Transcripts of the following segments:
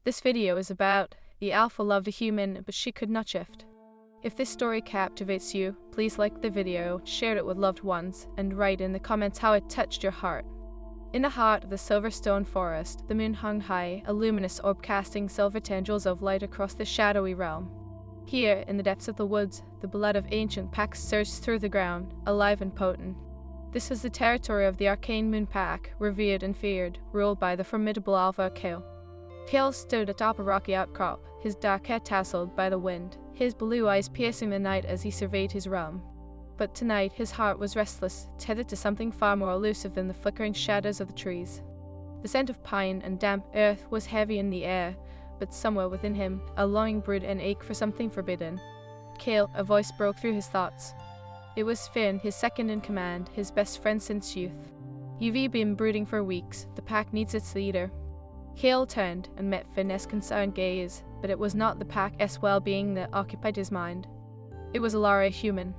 This video is about the alpha loved a human, but she could not shift. If this story captivates you, please like the video, share it with loved ones, and write in the comments how it touched your heart. In the heart of the Silverstone forest, the moon hung high, a luminous orb casting silver tendrils of light across the shadowy realm. Here, in the depths of the woods, the blood of ancient packs surged through the ground, alive and potent. This was the territory of the arcane moon pack, revered and feared, ruled by the formidable alpha Kale. Kale stood atop a rocky outcrop, his dark hair tousled by the wind, his blue eyes piercing the night as he surveyed his realm. But tonight his heart was restless, tethered to something far more elusive than the flickering shadows of the trees. The scent of pine and damp earth was heavy in the air, but somewhere within him, a longing brewed an ache for something forbidden. Kale, a voice broke through his thoughts. It was Finn, his second in command, his best friend since youth. You've been brooding for weeks, the pack needs its leader. Kale turned and met Finn's concerned gaze, but it was not the pack's well-being that occupied his mind. It was Alara, human.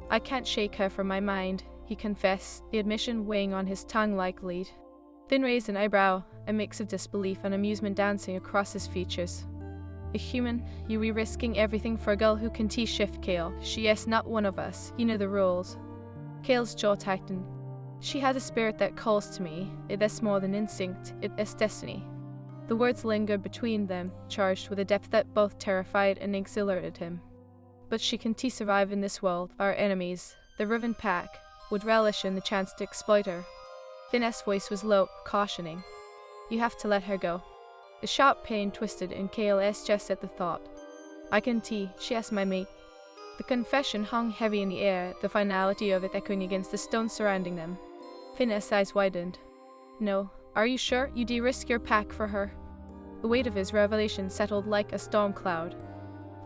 I can't shake her from my mind, he confessed, the admission weighing on his tongue like lead. Finn raised an eyebrow, a mix of disbelief and amusement dancing across his features. A human? You be risking everything for a girl who can shift, Kale. She is not one of us, you know the rules. Kale's jaw tightened. She had a spirit that calls to me. It is more than instinct, it is destiny. The words lingered between them, charged with a depth that both terrified and exhilarated him. But she can survive in this world. Our enemies, the Riven Pack, would relish in the chance to exploit her. Finn's voice was low, cautioning. You have to let her go. A sharp pain twisted in Kale's chest at the thought. I can she is my mate. The confession hung heavy in the air, the finality of it echoing against the stones surrounding them. Finn's eyes widened. No, are you sure you de-risk your pack for her? The weight of his revelation settled like a storm cloud.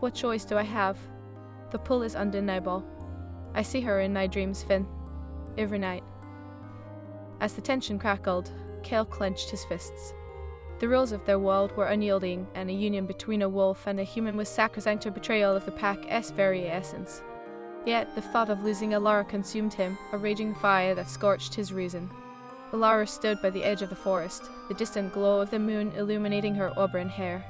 What choice do I have? The pull is undeniable. I see her in my dreams, Finn. Every night. As the tension crackled, Kale clenched his fists. The rules of their world were unyielding, and a union between a wolf and a human was sacrosanct to betrayal of the pack's very essence. Yet the thought of losing Alara consumed him, a raging fire that scorched his reason. Alara stood by the edge of the forest, the distant glow of the moon illuminating her auburn hair.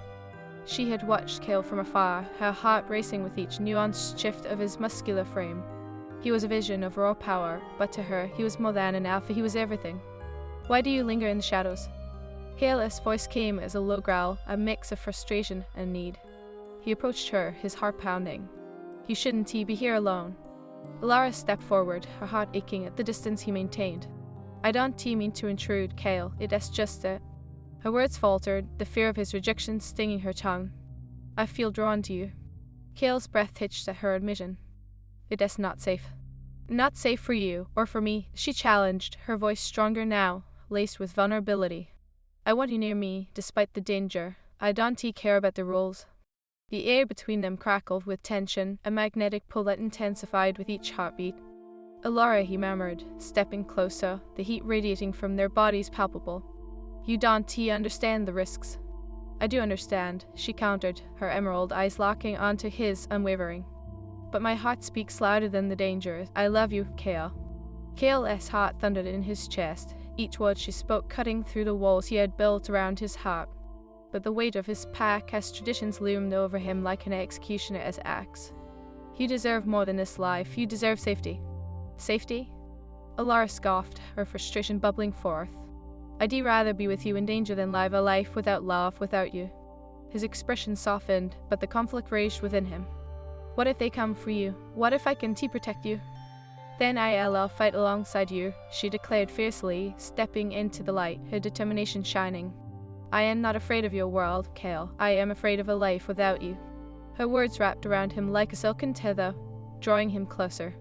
She had watched Kale from afar, her heart racing with each nuanced shift of his muscular frame. He was a vision of raw power, but to her, he was more than an alpha, he was everything. Why do you linger in the shadows? Kale's voice came as a low growl, a mix of frustration and need. He approached her, his heart pounding. You shouldn't be here alone. Alara stepped forward, her heart aching at the distance he maintained. I don't mean to intrude, Kale, it is just that. Her words faltered, the fear of his rejection stinging her tongue. I feel drawn to you. Kale's breath hitched at her admission. It is not safe. Not safe for you, or for me, she challenged, her voice stronger now, laced with vulnerability. I want you near me, despite the danger. I don't care about the rules. The air between them crackled with tension, a magnetic pull that intensified with each heartbeat. Alara, he murmured, stepping closer, the heat radiating from their bodies palpable. You don't understand the risks. I do understand, she countered, her emerald eyes locking onto his, unwavering. But my heart speaks louder than the danger. I love you, Kale. Kale's heart thundered in his chest, each word she spoke cutting through the walls he had built around his heart. But the weight of his pack as traditions loomed over him like an executioner's axe. You deserve more than this life, you deserve safety. Safety? Alara scoffed, her frustration bubbling forth. I'd rather be with you in danger than live a life without love, without you. His expression softened, but the conflict raged within him. What if they come for you? What if I can protect you? Then I'll fight alongside you, she declared fiercely, stepping into the light, her determination shining. I am not afraid of your world, Kale. I am afraid of a life without you. Her words wrapped around him like a silken tether, drawing him closer.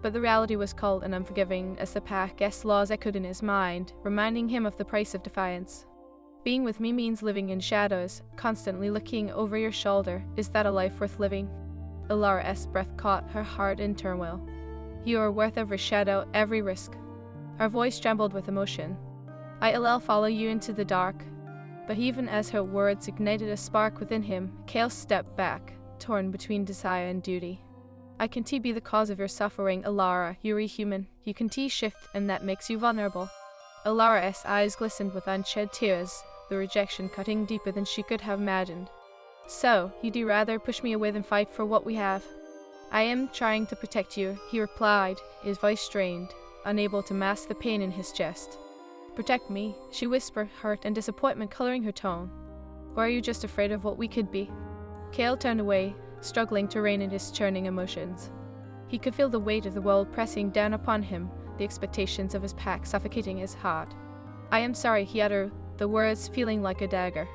But the reality was cold and unforgiving as the pack's laws echoed in his mind, reminding him of the price of defiance. Being with me means living in shadows, constantly looking over your shoulder. Is that a life worth living? Alara's breath caught her heart in turmoil. You are worth every shadow, every risk. Her voice trembled with emotion. I'll follow you into the dark. But even as her words ignited a spark within him, Kale stepped back, torn between desire and duty. I can be the cause of your suffering, Alara. You're a human. You can shift, and that makes you vulnerable. Alara's eyes glistened with unshed tears, the rejection cutting deeper than she could have imagined. "So, you'd rather push me away than fight for what we have?" "I am trying to protect you," he replied, his voice strained, unable to mask the pain in his chest. "Protect me," she whispered, hurt and disappointment coloring her tone. "Or are you just afraid of what we could be?" Cale turned away, struggling to rein in his churning emotions. He could feel the weight of the world pressing down upon him, the expectations of his pack suffocating his heart. "I am sorry," he uttered, the words feeling like a dagger.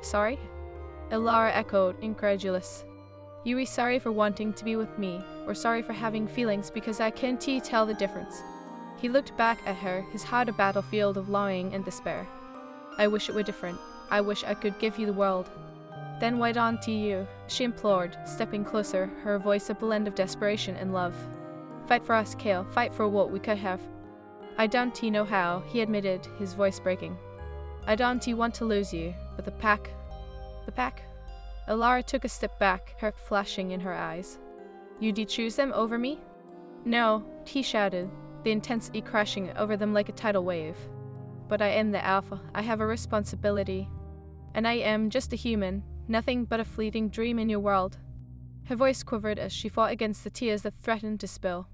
"Sorry?" Alara echoed, incredulous. "You are sorry for wanting to be with me, or sorry for having feelings, because I can't tell the difference." He looked back at her, his heart a battlefield of longing and despair. "I wish it were different. I wish I could give you the world." "Then why don't you?" she implored, stepping closer, her voice a blend of desperation and love. "Fight for us, Cale. Fight for what we could have." "I don't know how," he admitted, his voice breaking. "I don't want to lose you, but the pack." "The pack?" Alara took a step back, hurt flashing in her eyes. "You'd choose them over me?" "No," he shouted, the intensity crashing over them like a tidal wave. "But I am the Alpha. I have a responsibility. And I am just a human, nothing but a fleeting dream in your world." Her voice quivered as she fought against the tears that threatened to spill.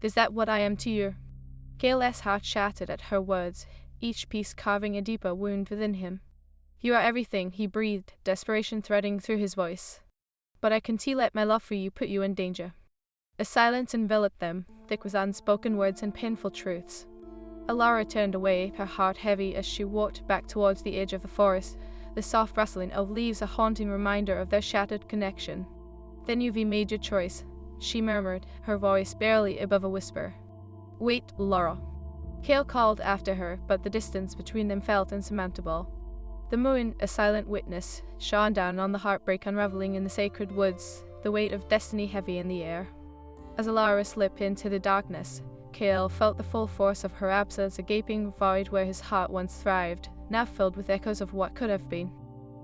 "Is that what I am to you?" Cale's heart shattered at her words, each piece carving a deeper wound within him. "You are everything," he breathed, desperation threading through his voice. "But I can't let my love for you put you in danger." A silence enveloped them, thick with unspoken words and painful truths. Alara turned away, her heart heavy as she walked back towards the edge of the forest, the soft rustling of leaves a haunting reminder of their shattered connection. "Then you've made your choice," she murmured, her voice barely above a whisper. "Wait, Laura." Cale called after her, but the distance between them felt insurmountable. The moon, a silent witness, shone down on the heartbreak unraveling in the sacred woods, the weight of destiny heavy in the air. As Alara slipped into the darkness, Cale felt the full force of her absence, a gaping void where his heart once thrived, now filled with echoes of what could have been.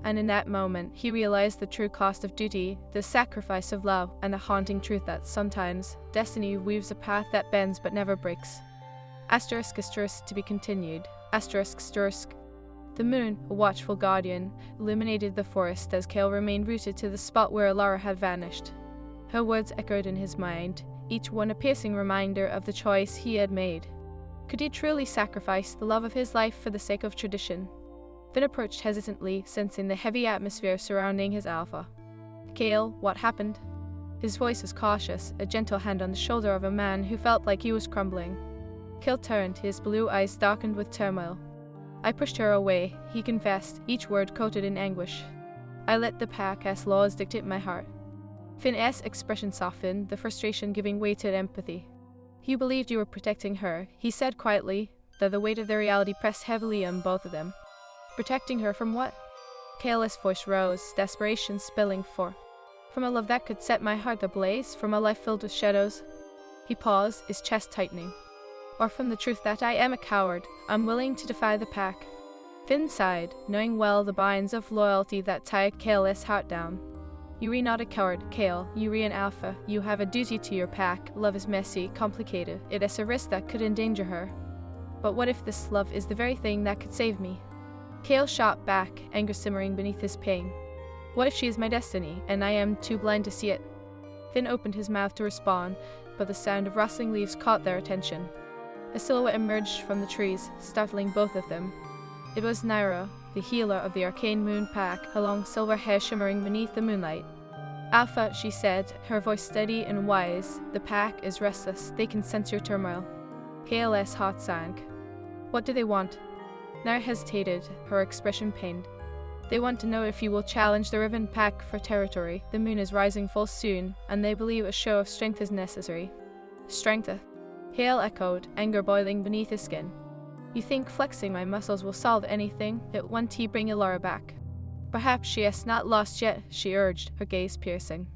And in that moment, he realized the true cost of duty, the sacrifice of love, and the haunting truth that sometimes destiny weaves a path that bends but never breaks. Asterisk to be continued. Asterisk. The moon, a watchful guardian, illuminated the forest as Cale remained rooted to the spot where Alara had vanished. Her words echoed in his mind, each one a piercing reminder of the choice he had made. Could he truly sacrifice the love of his life for the sake of tradition? Finn approached hesitantly, sensing the heavy atmosphere surrounding his Alpha. "Cale, what happened?" His voice was cautious, a gentle hand on the shoulder of a man who felt like he was crumbling. Cale turned, his blue eyes darkened with turmoil. "I pushed her away," he confessed, each word coated in anguish. "I let the pack as laws dictate my heart." Finn's expression softened, the frustration giving way to empathy. "You believed you were protecting her," he said quietly, though the weight of the reality pressed heavily on both of them. "Protecting her from what?" Cale's voice rose, desperation spilling forth. "From a love that could set my heart ablaze, from a life filled with shadows." He paused, his chest tightening. "Or from the truth that I am a coward, unwilling to defy the pack." Finn sighed, knowing well the binds of loyalty that tied Cale's heart down. "You are not a coward, Cale. You are an Alpha. You have a duty to your pack. Love is messy, complicated. It is a risk that could endanger her. But what if this love is the very thing that could save me?" Cale shot back, anger simmering beneath his pain. "What if she is my destiny, and I am too blind to see it?" Finn opened his mouth to respond, but the sound of rustling leaves caught their attention. A silhouette emerged from the trees, startling both of them. It was Naira, the healer of the arcane moon pack, her long silver hair shimmering beneath the moonlight. "Alpha," she said, her voice steady and wise, "the pack is restless. They can sense your turmoil." Cale's heart sank. "What do they want?" Naira hesitated, her expression pained. "They want to know if you will challenge the Riven pack for territory. The moon is rising full soon, and they believe a show of strength is necessary." "Strength?" Cale echoed, anger boiling beneath his skin. "You think flexing my muscles will solve anything? It won't bring Alara back." "Perhaps she has not lost yet," she urged, her gaze piercing.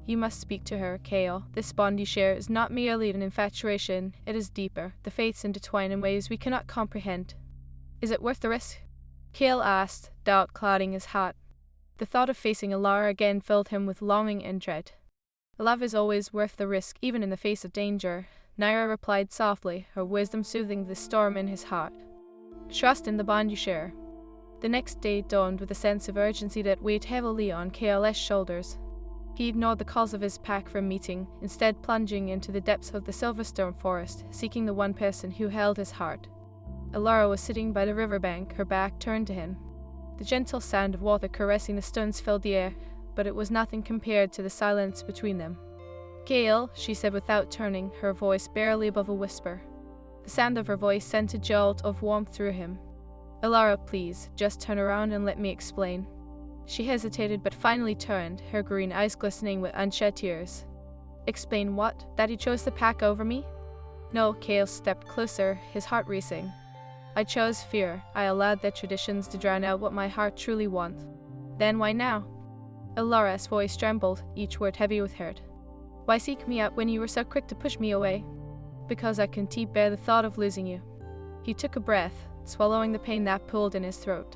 "You must speak to her, Cale. This bond you share is not merely an infatuation, it is deeper. The fates intertwine in ways we cannot comprehend." "Is it worth the risk?" Cale asked, doubt clouding his heart. The thought of facing Alara again filled him with longing and dread. "Love is always worth the risk, even in the face of danger," Naira replied softly, her wisdom soothing the storm in his heart. "Trust in the bond you share." The next day dawned with a sense of urgency that weighed heavily on KL's shoulders. He ignored the calls of his pack for a meeting, instead plunging into the depths of the Silverstone forest, seeking the one person who held his heart. Alara was sitting by the riverbank, her back turned to him. The gentle sound of water caressing the stones filled the air, but it was nothing compared to the silence between them. "Kale," she said without turning, her voice barely above a whisper. The sound of her voice sent a jolt of warmth through him. "Alara, please, just turn around and let me explain." She hesitated but finally turned, her green eyes glistening with unshed tears. "Explain what? That you chose the pack over me?" "No." Kale stepped closer, his heart racing. "I chose fear. I allowed their traditions to drown out what my heart truly wants." "Then why now?" Alara's voice trembled, each word heavy with hurt. "Why seek me out when you were so quick to push me away?" "Because I can't bear the thought of losing you." He took a breath, swallowing the pain that pooled in his throat.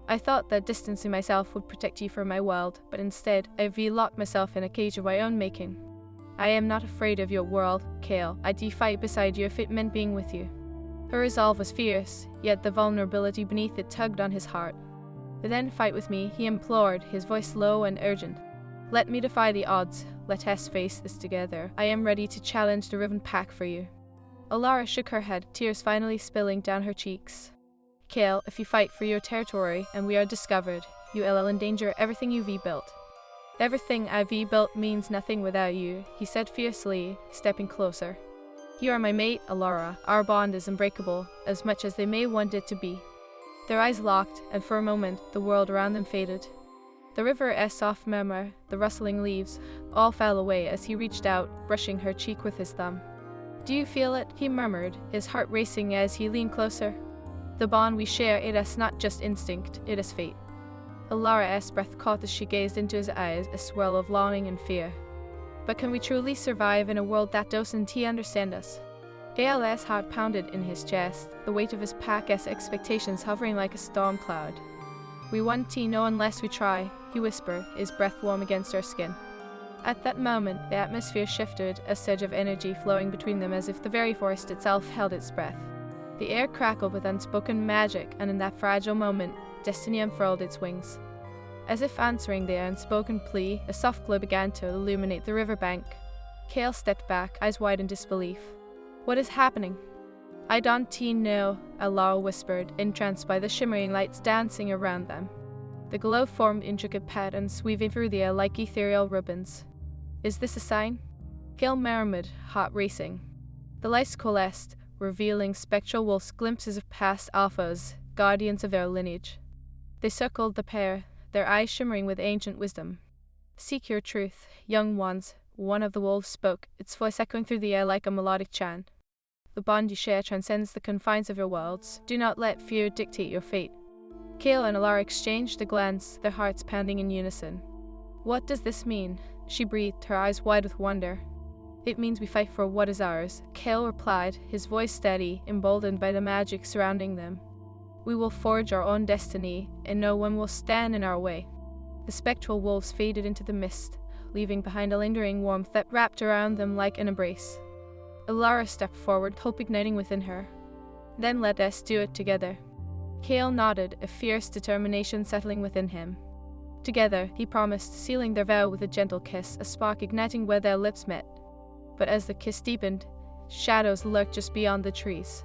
"I thought that distancing myself would protect you from my world, but instead I've locked myself in a cage of my own making. I am not afraid of your world, Kale. I'd fight beside you if it meant being with you." Her resolve was fierce, yet the vulnerability beneath it tugged on his heart. "Then fight with me," he implored, his voice low and urgent. "Let me defy the odds. Let us face this together. I am ready to challenge the Riven Pack for you." Alara shook her head, tears finally spilling down her cheeks. "Kale, if you fight for your territory and we are discovered, you will endanger everything you've rebuilt." "Everything I've rebuilt means nothing without you," he said fiercely, stepping closer. "You are my mate, Alara. Our bond is unbreakable, as much as they may want it to be." Their eyes locked, and for a moment the world around them faded. The river's soft murmur, the rustling leaves, all fell away as he reached out, brushing her cheek with his thumb. "Do you feel it?" he murmured, his heart racing as he leaned closer. "The bond we share, it is not just instinct, it is fate." Alara's breath caught as she gazed into his eyes, a swirl of longing and fear. "But can we truly survive in a world that doesn't understand us?" KL's heart pounded in his chest, the weight of his pack's expectations hovering like a storm cloud. "We won't know unless we try," he whispered, his breath warm against her skin. At that moment, the atmosphere shifted, a surge of energy flowing between them as if the very forest itself held its breath. The air crackled with unspoken magic, and in that fragile moment, destiny unfurled its wings. As if answering their unspoken plea, a soft glow began to illuminate the riverbank. Kale stepped back, eyes wide in disbelief. "What is happening?" "I don't know," Alara whispered, entranced by the shimmering lights dancing around them. The glow formed intricate patterns, weaving through the air like ethereal ribbons. "Is this a sign?" Kale murmured, heart racing. The lights coalesced, revealing spectral wolves, glimpses of past alphas, guardians of their lineage. They circled the pair, their eyes shimmering with ancient wisdom. "Seek your truth, young ones," one of the wolves spoke, its voice echoing through the air like a melodic chant. "The bond you share transcends the confines of your worlds. Do not let fear dictate your fate." Kale and Alara exchanged a glance, their hearts pounding in unison. "What does this mean?" she breathed, her eyes wide with wonder. "It means we fight for what is ours," Kale replied, his voice steady, emboldened by the magic surrounding them. "We will forge our own destiny, and no one will stand in our way." The spectral wolves faded into the mist, leaving behind a lingering warmth that wrapped around them like an embrace. Alara stepped forward, hope igniting within her. "Then let us do it together." Kale nodded, a fierce determination settling within him. Together, he promised, sealing their vow with a gentle kiss, a spark igniting where their lips met. But as the kiss deepened, shadows lurked just beyond the trees.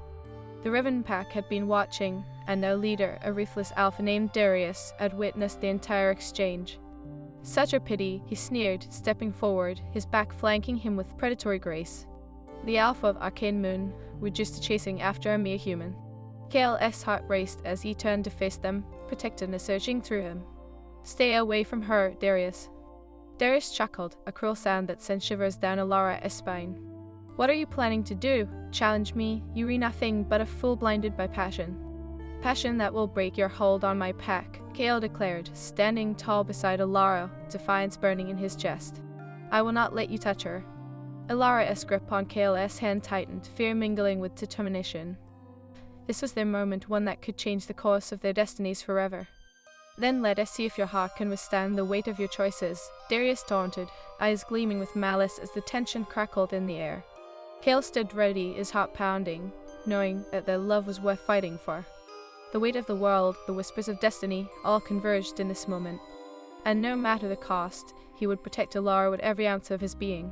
The Riven Pack had been watching, and their leader, a ruthless alpha named Darius, had witnessed the entire exchange. "Such a pity," he sneered, stepping forward, his back flanking him with predatory grace. The alpha of Arcane Moon, reduced to chasing after a mere human. Kale's heart raced as he turned to face them, protectiveness surging through him. "Stay away from her, Darius." Darius chuckled, a cruel sound that sent shivers down Alara's spine. "What are you planning to do? Challenge me? You are nothing but a fool blinded by passion." "Passion that will break your hold on my pack," Kale declared, standing tall beside Alara, defiance burning in his chest. "I will not let you touch her." Alara's grip on Kale's hand tightened, fear mingling with determination. This was their moment, one that could change the course of their destinies forever. "Then let us see if your heart can withstand the weight of your choices," Darius taunted, eyes gleaming with malice as the tension crackled in the air. Kale stood ready, his heart pounding, knowing that their love was worth fighting for. The weight of the world, the whispers of destiny, all converged in this moment. And no matter the cost, he would protect Alara with every ounce of his being.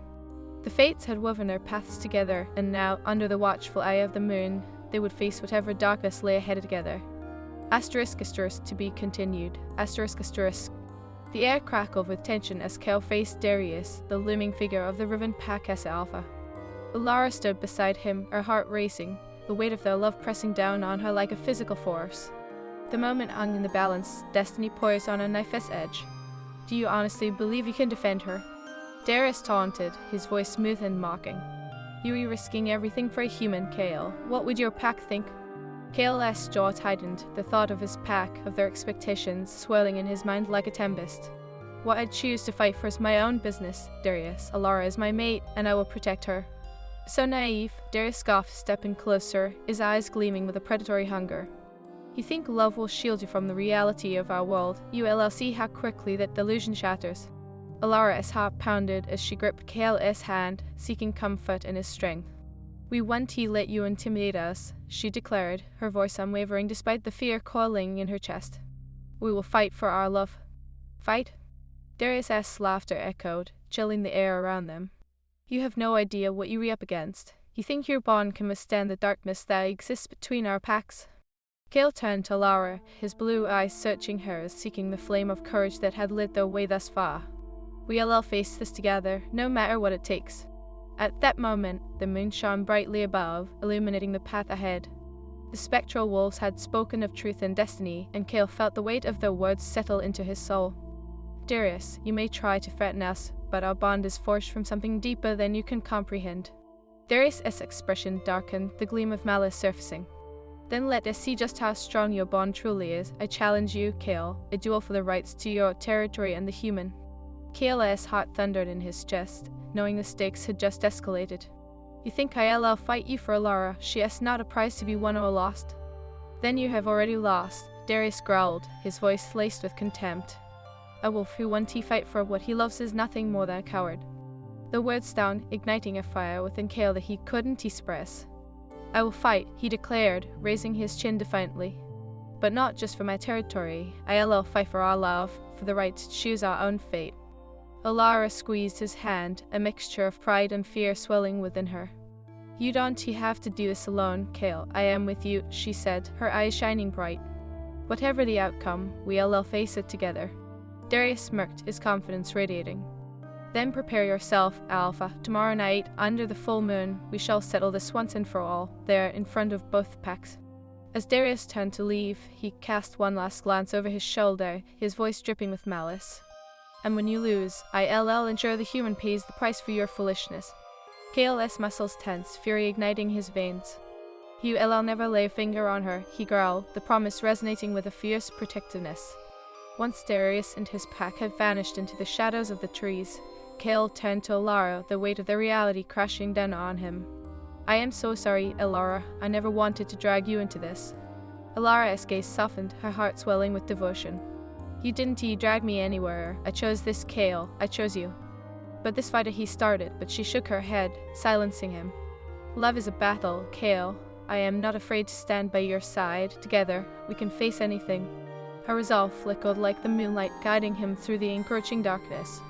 The fates had woven their paths together, and now, under the watchful eye of the moon, they would face whatever darkness lay ahead together. Asterisk to be continued. Asterisk. The air crackled with tension as Kel faced Darius, the looming figure of the Riven Pack S Alpha. Alara stood beside him, her heart racing, the weight of their love pressing down on her like a physical force. The moment hung in the balance, destiny poised on a knife's edge. Do you honestly believe you can defend her? Darius taunted, his voice smooth and mocking. You are risking everything for a human, Kale. What would your pack think? Kale's jaw tightened, the thought of his pack, of their expectations, swirling in his mind like a tempest. What I'd choose to fight for is my own business, Darius. Alara is my mate, and I will protect her. So naive, Darius scoffed, stepping closer, his eyes gleaming with a predatory hunger. You think love will shield you from the reality of our world? You see how quickly that delusion shatters. Alara's heart pounded as she gripped Kale's hand, seeking comfort in his strength. We won't let you intimidate us, she declared, her voice unwavering despite the fear coiling in her chest. We will fight for our love. Fight? Darius's laughter echoed, chilling the air around them. You have no idea what you're up against. You think your bond can withstand the darkness that exists between our packs? Kale turned to Alara, his blue eyes searching hers, seeking the flame of courage that had lit their way thus far. We'll all face this together, no matter what it takes. At that moment, the moon shone brightly above, illuminating the path ahead. The spectral wolves had spoken of truth and destiny, and Kale felt the weight of their words settle into his soul. Darius, you may try to threaten us, but our bond is forged from something deeper than you can comprehend. Darius' expression darkened, the gleam of malice surfacing. Then let us see just how strong your bond truly is. I challenge you, Kale, a duel for the rights to your territory and the human. Kale's heart thundered in his chest, knowing the stakes had just escalated. You think I'll fight you for Alara? She is not a prize to be won or lost. Then you have already lost, Darius growled, his voice laced with contempt. A wolf who won't fight for what he loves is nothing more than a coward. The words stung, igniting a fire within Kale that he couldn't express. I will fight, he declared, raising his chin defiantly. But not just for my territory. I'll fight for our love, for the right to choose our own fate. Alara squeezed his hand, a mixture of pride and fear swelling within her. You don't have to do this alone, Kale. I am with you, she said, her eyes shining bright. Whatever the outcome, we'll face it together. Darius smirked, his confidence radiating. Then prepare yourself, Alpha. Tomorrow night, under the full moon, we shall settle this once and for all, there in front of both packs. As Darius turned to leave, he cast one last glance over his shoulder, his voice dripping with malice. And when you lose, I'll ensure the human pays the price for your foolishness. Kale's muscles tense, fury igniting his veins. You'll never lay a finger on her, he growled, the promise resonating with a fierce protectiveness. Once Darius and his pack had vanished into the shadows of the trees, Kale turned to Alara, the weight of their reality crashing down on him. I am so sorry, Alara. I never wanted to drag you into this. Alara's gaze softened, her heart swelling with devotion. You didn't drag me anywhere. I chose this, Kale. I chose you. But this fight he started, but she shook her head, silencing him. Love is a battle, Kale. I am not afraid to stand by your side. Together, we can face anything. Her resolve flickered like the moonlight, guiding him through the encroaching darkness.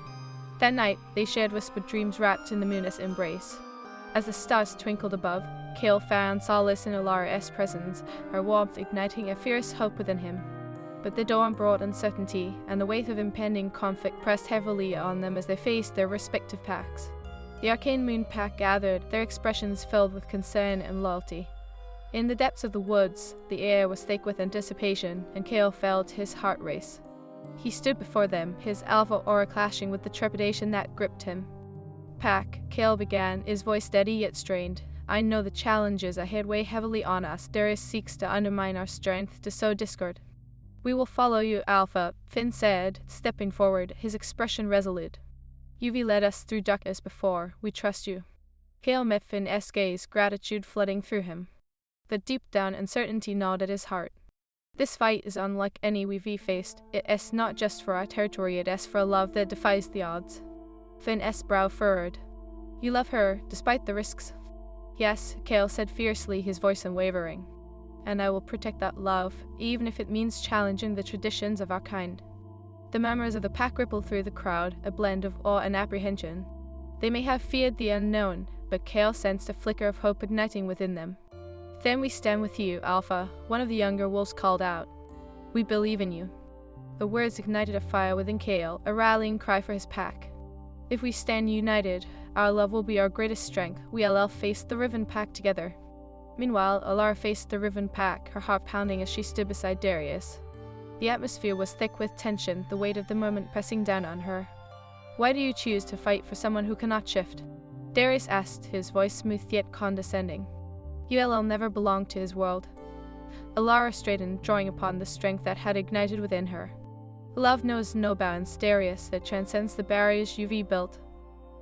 That night, they shared whispered dreams wrapped in the moon's embrace. As the stars twinkled above, Kale found solace in Alara's presence, her warmth igniting a fierce hope within him. But the dawn brought uncertainty, and the weight of impending conflict pressed heavily on them as they faced their respective packs. The Arcane Moon Pack gathered, their expressions filled with concern and loyalty. In the depths of the woods, the air was thick with anticipation, and Kale felt his heart race. He stood before them, his alpha aura clashing with the trepidation that gripped him. Pack, Kale began, his voice steady yet strained. I know the challenges ahead weigh heavily on us. Darius seeks to undermine our strength, to sow discord. We will follow you, Alpha, Finn said, stepping forward, his expression resolute. You've led us through darkness before. We trust you. Kale met Finn's gaze, gratitude flooding through him. The deep down uncertainty gnawed at his heart. This fight is unlike any we've faced. It is not just for our territory, it is for a love that defies the odds. Finn's brow furrowed. You love her, despite the risks? Yes, Kale said fiercely, his voice unwavering. and I will protect that love, even if it means challenging the traditions of our kind. The murmurs of the pack rippled through the crowd, a blend of awe and apprehension. They may have feared the unknown, but Kale sensed a flicker of hope igniting within them. "Then we stand with you, Alpha," one of the younger wolves called out. "We believe in you." The words ignited a fire within Kale, a rallying cry for his pack. "If we stand united, our love will be our greatest strength." We all faced the Riven pack together. Meanwhile, Alara faced the Riven pack, her heart pounding as she stood beside Darius. The atmosphere was thick with tension, the weight of the moment pressing down on her. "Why do you choose to fight for someone who cannot shift?" Darius asked, his voice smooth yet condescending. "ULL never belonged to his world." Alara straightened, drawing upon the strength that had ignited within her. "Love knows no bounds, Darius. It transcends the barriers you've rebuilt."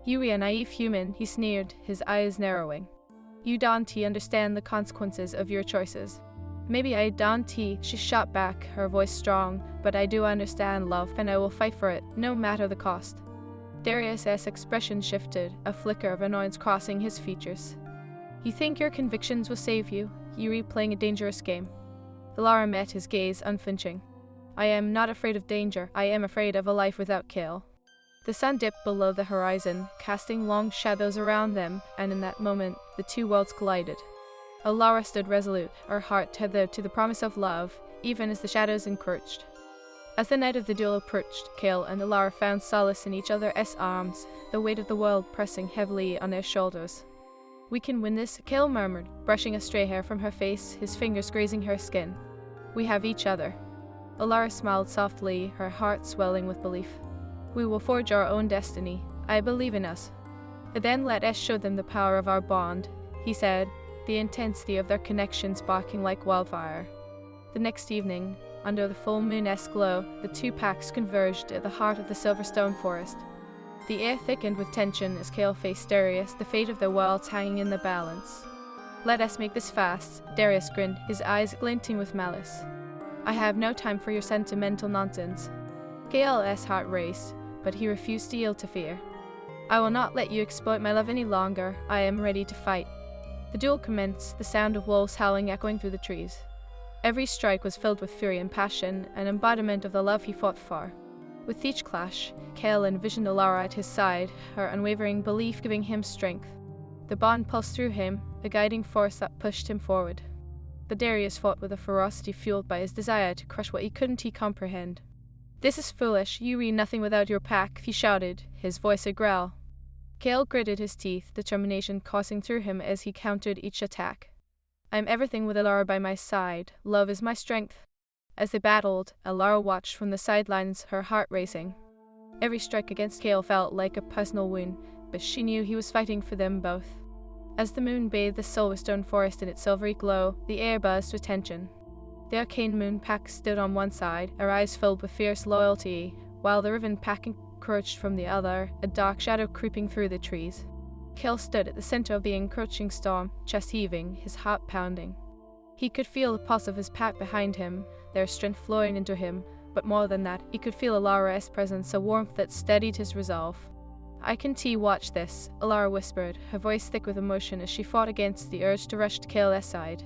"You a naive human," he sneered, his eyes narrowing. "You don't understand the consequences of your choices." "Maybe I don't," she shot back, her voice strong, "but I do understand love, and I will fight for it, no matter the cost." Darius' expression shifted, a flicker of annoyance crossing his features. "You think your convictions will save you? You're playing a dangerous game." Alara met his gaze, unflinching. "I am not afraid of danger, I am afraid of a life without Kale." The sun dipped below the horizon, casting long shadows around them, and in that moment, the two worlds collided. Alara stood resolute, her heart tethered to the promise of love, even as the shadows encroached. As the night of the duel approached, Kale and Alara found solace in each other's arms, the weight of the world pressing heavily on their shoulders. "We can win this," Kale murmured, brushing a stray hair from her face, his fingers grazing her skin. "We have each other." Alara smiled softly, her heart swelling with belief. "We will forge our own destiny. I believe in us." "Then let us show them the power of our bond," he said, the intensity of their connection sparking like wildfire. The next evening, under the full moon-esque glow, the two packs converged at the heart of the Silverstone forest. The air thickened with tension as Kale faced Darius, the fate of their worlds hanging in the balance. "Let us make this fast," Darius grinned, his eyes glinting with malice. "I have no time for your sentimental nonsense." Kale's heart raced, but he refused to yield to fear. "I will not let you exploit my love any longer. I am ready to fight." The duel commenced, the sound of wolves howling echoing through the trees. Every strike was filled with fury and passion, an embodiment of the love he fought for. With each clash, Kale envisioned Alara at his side, her unwavering belief giving him strength. The bond pulsed through him, a guiding force that pushed him forward. But Darius fought with a ferocity fueled by his desire to crush what he couldn't comprehend. "This is foolish. You read nothing without your pack," he shouted, his voice a growl. Kale gritted his teeth, determination coursing through him as he countered each attack. "I am everything with Alara by my side. Love is my strength." As they battled, Alara watched from the sidelines, her heart racing. Every strike against Kale felt like a personal wound, but she knew he was fighting for them both. As the moon bathed the Silverstone forest in its silvery glow, the air buzzed with tension. The Arcane Moon pack stood on one side, her eyes filled with fierce loyalty, while the Riven pack encroached from the other, a dark shadow creeping through the trees. Kale stood at the center of the encroaching storm, chest heaving, his heart pounding. He could feel the pulse of his pack behind him, their strength flowing into him, but more than that, he could feel Alara's presence, a warmth that steadied his resolve. "I can watch this," Alara whispered, her voice thick with emotion as she fought against the urge to rush to Kale's side.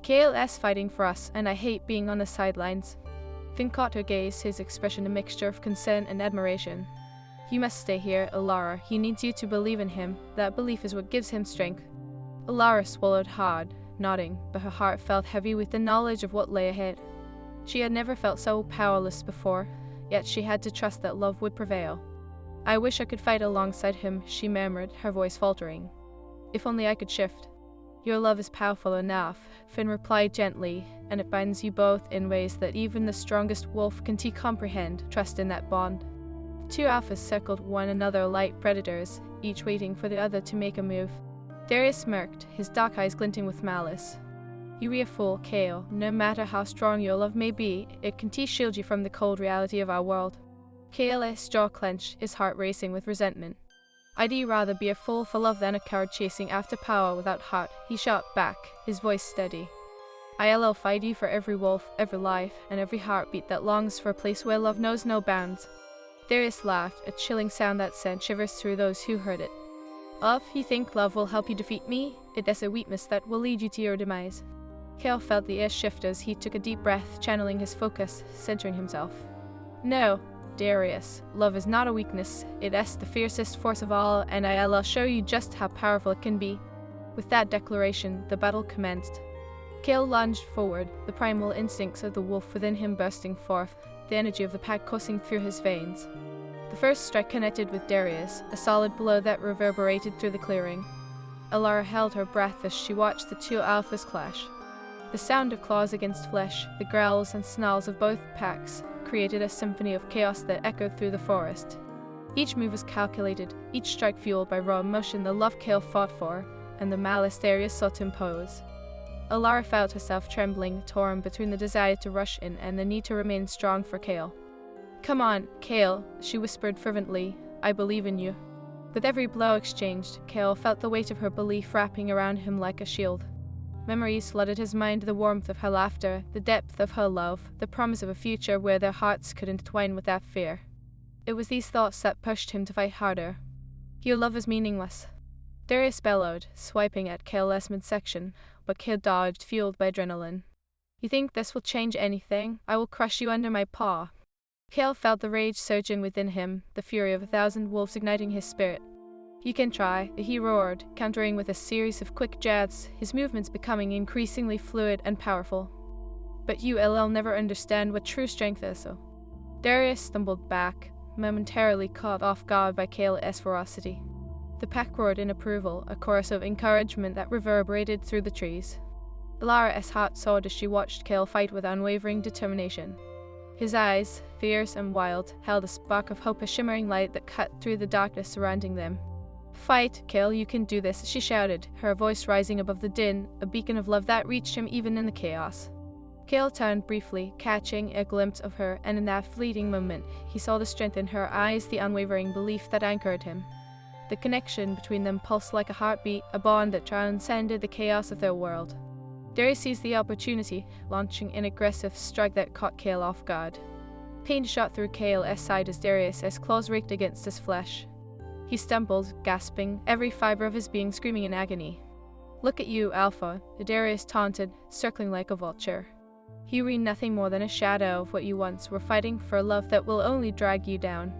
"Kale's fighting for us, and I hate being on the sidelines." Finn caught her gaze, his expression a mixture of concern and admiration. "You must stay here, Alara. He needs you to believe in him. That belief is what gives him strength." Alara swallowed hard, nodding, but her heart felt heavy with the knowledge of what lay ahead. She had never felt so powerless before, yet she had to trust that love would prevail. "I wish I could fight alongside him," she murmured, her voice faltering. "If only I could shift." "Your love is powerful enough," Finn replied gently, "and it binds you both in ways that even the strongest wolf can comprehend. Trust in that bond." Two alphas circled one another like predators, each waiting for the other to make a move. Darius smirked, his dark eyes glinting with malice. "You be a fool, Kale. No matter how strong your love may be, it can shield you from the cold reality of our world." Kale's jaw clenched, his heart racing with resentment. "I'd rather be a fool for love than a coward chasing after power without heart," he shot back, his voice steady. "I'll fight you for every wolf, every life, and every heartbeat that longs for a place where love knows no bounds." Darius laughed, a chilling sound that sent shivers through those who heard it. "You think love will help you defeat me? It is a weakness that will lead you to your demise." Kale felt the air shift as he took a deep breath, channeling his focus, centering himself. No, Darius, love is not a weakness, it is the fiercest force of all, and I'll show you just how powerful it can be. With that declaration, the battle commenced. Kale lunged forward, the primal instincts of the wolf within him bursting forth, the energy of the pack coursing through his veins. The first strike connected with Darius, a solid blow that reverberated through the clearing. Alara held her breath as she watched the two alphas clash. The sound of claws against flesh, the growls and snarls of both packs, created a symphony of chaos that echoed through the forest. Each move was calculated, each strike fueled by raw emotion the love Kale fought for, and the malice Darius sought to impose. Alara felt herself trembling, torn between the desire to rush in and the need to remain strong for Kale. "Come on, Kale," she whispered fervently, "I believe in you." With every blow exchanged, Kale felt the weight of her belief wrapping around him like a shield. Memories flooded his mind, the warmth of her laughter, the depth of her love, the promise of a future where their hearts could intertwine without fear. It was these thoughts that pushed him to fight harder. "Your love is meaningless," Darius bellowed, swiping at Kale's midsection, but Kale dodged, fueled by adrenaline. "You think this will change anything? I will crush you under my paw." Kale felt the rage surging within him, the fury of 1,000 wolves igniting his spirit. "You can try," he roared, countering with a series of quick jabs, his movements becoming increasingly fluid and powerful. "But you'll never understand what true strength is." Darius stumbled back, momentarily caught off guard by Kale's ferocity. The pack roared in approval, a chorus of encouragement that reverberated through the trees. Alara's heart soared as she watched Kale fight with unwavering determination. His eyes, fierce and wild, held a spark of hope, a shimmering light that cut through the darkness surrounding them. "Fight, Kale, you can do this," she shouted, her voice rising above the din, a beacon of love that reached him even in the chaos. Kale turned briefly, catching a glimpse of her, and in that fleeting moment, he saw the strength in her eyes, the unwavering belief that anchored him. The connection between them pulsed like a heartbeat, a bond that transcended the chaos of their world. Darius seized the opportunity, launching an aggressive strike that caught Kale off guard. Pain shot through Kale's side as Darius's claws raked against his flesh. He stumbled, gasping, every fiber of his being screaming in agony. "Look at you, Alpha," Darius taunted, circling like a vulture. "You read nothing more than a shadow of what you once were, fighting for a love that will only drag you down."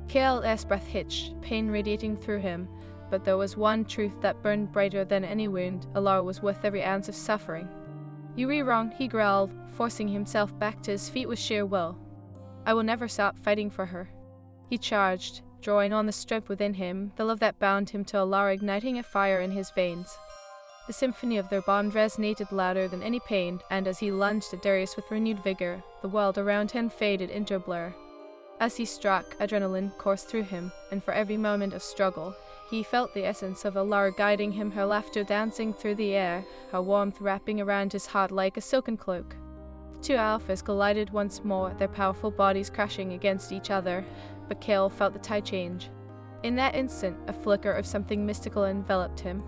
Kale's breath hitched, pain radiating through him, but there was one truth that burned brighter than any wound. Alara was worth every ounce of suffering. "You read wrong," he growled, forcing himself back to his feet with sheer will. "I will never stop fighting for her." He charged, drawing on the strength within him, the love that bound him to Alara igniting a fire in his veins. The symphony of their bond resonated louder than any pain, and as he lunged at Darius with renewed vigor, the world around him faded into a blur. As he struck, adrenaline coursed through him, and for every moment of struggle, he felt the essence of Alara guiding him, her laughter dancing through the air, her warmth wrapping around his heart like a silken cloak. The two alphas collided once more, their powerful bodies crashing against each other, but Kale felt the tide change. In that instant, a flicker of something mystical enveloped him.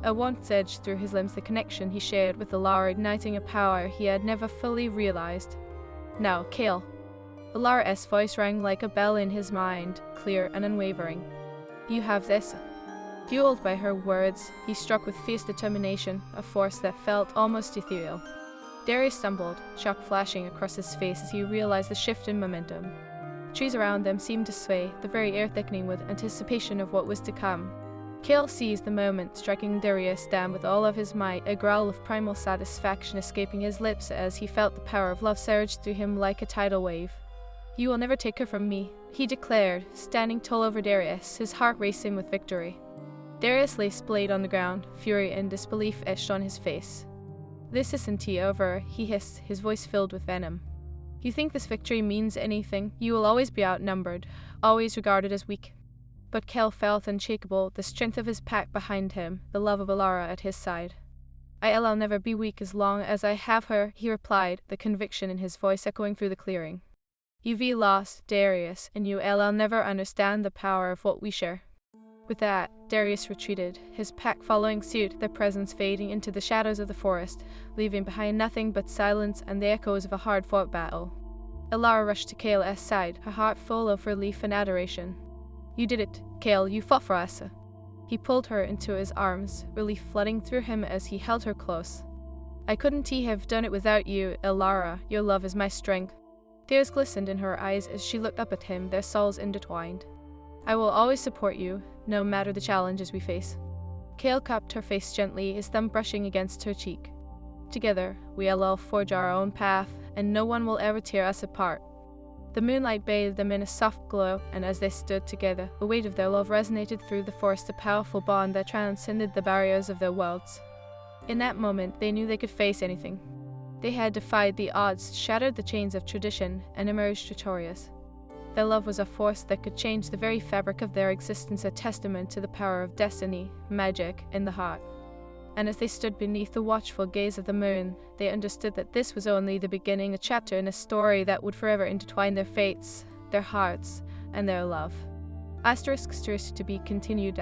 A warmth surged through his limbs, the connection he shared with Alara igniting a power he had never fully realized. "Now, Kale." Alara's voice rang like a bell in his mind, clear and unwavering. "You have this." Fueled by her words, he struck with fierce determination, a force that felt almost ethereal. Darius stumbled, shock flashing across his face as he realized the shift in momentum. Trees around them seemed to sway, the very air thickening with anticipation of what was to come. Kale seized the moment, striking Darius down with all of his might, a growl of primal satisfaction escaping his lips as he felt the power of love surge through him like a tidal wave. "You will never take her from me," he declared, standing tall over Darius, his heart racing with victory. Darius lay splayed on the ground, fury and disbelief etched on his face. "This isn't over," he hissed, his voice filled with venom. "You think this victory means anything? You will always be outnumbered, always regarded as weak." But Kale felt unshakable, the strength of his pack behind him, the love of Alara at his side. "I'll never be weak as long as I have her," he replied, the conviction in his voice echoing through the clearing. "You've lost, Darius, and you'll never understand the power of what we share." With that, Darius retreated, his pack following suit, their presence fading into the shadows of the forest, leaving behind nothing but silence and the echoes of a hard-fought battle. Alara rushed to Kale's side, her heart full of relief and adoration. "You did it, Kale, you fought for us." He pulled her into his arms, relief flooding through him as he held her close. I couldn't have done it without you, Ilara. Your love is my strength. Tears glistened in her eyes as she looked up at him, their souls intertwined. I will always support you, no matter the challenges we face. Kale cupped her face gently, his thumb brushing against her cheek. Together, we'll all forge our own path, and no one will ever tear us apart. The moonlight bathed them in a soft glow, and as they stood together, the weight of their love resonated through the forest, a powerful bond that transcended the barriers of their worlds. In that moment, they knew they could face anything. They had defied the odds, shattered the chains of tradition, and emerged victorious. Their love was a force that could change the very fabric of their existence, a testament to the power of destiny, magic, in the heart. And as they stood beneath the watchful gaze of the moon, they understood that this was only the beginning, a chapter in a story that would forever intertwine their fates, their hearts, and their love. **to be continued**.